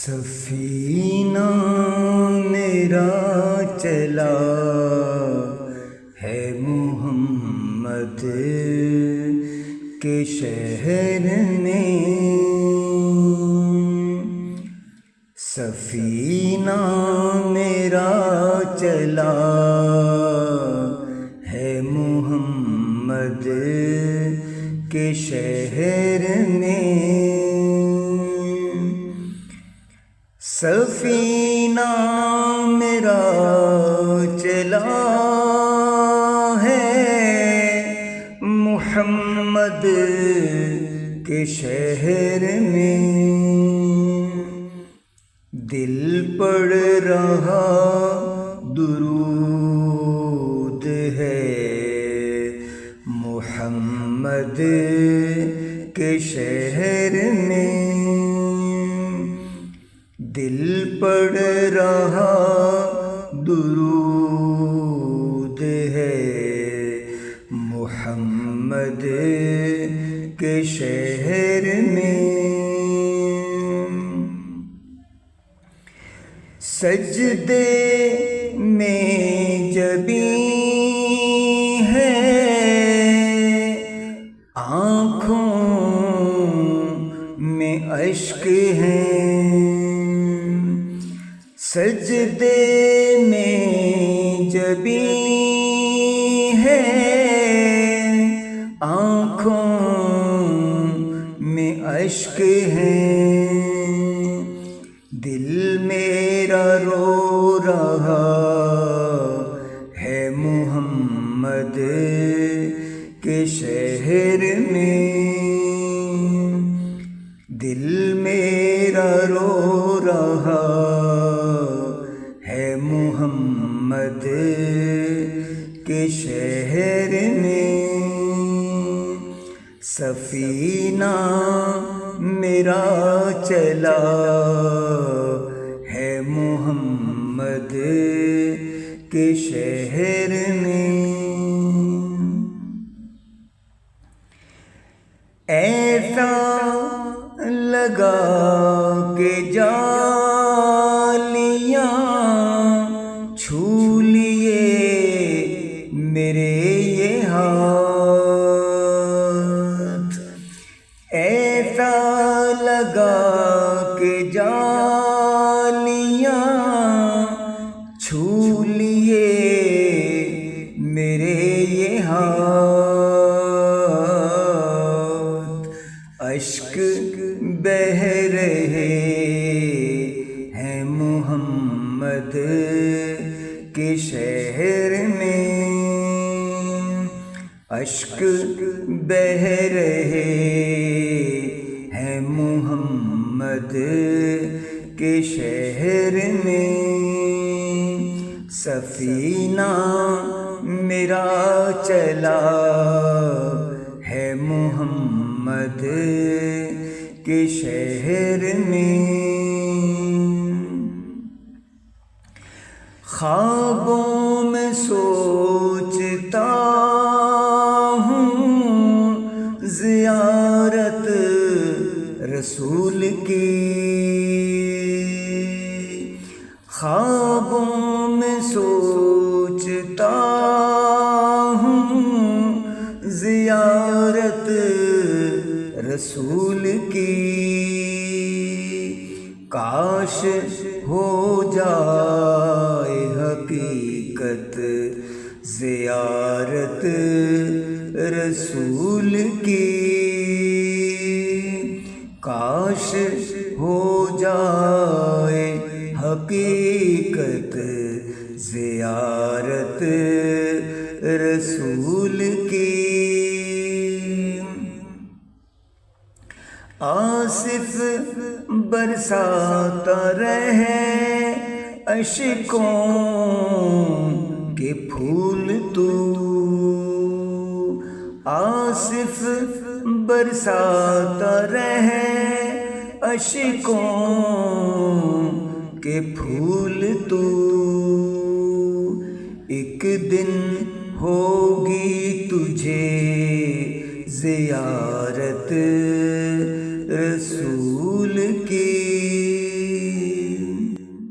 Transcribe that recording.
سفینہ میرا چلا ہے محمد کے شہر میں، سفینہ میرا چلا ہے محمد کے شہر میں، سفینہ میرا چلا ہے محمد کے شہر میں، دل پڑھ رہا درود ہے محمد کے شہر میں، دل پڑھ رہا درود ہے محمد کے شہر میں، سجدے میں جبیں ہے آنکھوں میں اشک ہیں، سجدے میں جبیں ہے آنکھوں میں اشک ہیں، دل میرا رو رہا ہے محمد کے شہر میں، دل میرا رو رہا ہے محمد کے شہر میں، سفینہ میرا چلا ہے محمد کے شہر میں، ایسا لگا کہ جالیاں چھو لیے میرے یہ ہاتھ، ایسا لگا کہ جالیاں چھو لیے میرے یہ ہاتھ، اشک بہہ رہے ہیں محمد کے شہر میں، اشک بہہ رہے ہیں محمد کے شہر میں، سفینہ میرا چلا ہے محمد کے شہر میں، خوابوں میں سوچتا ہوں زیارت رسول کی، خوابوں میں سوچتا ہوں زیارت رسول کی، کاش ہو جائے حقیقت زیارت رسول کی، کاش ہو جائے حقیقت زیارت رسول کی، آصف برساتا رہے اشکوں کے پھول تو، آصف برساتا رہے اشکوں کے پھول تو، ایک دن ہوگی تجھے زیارت رسول کی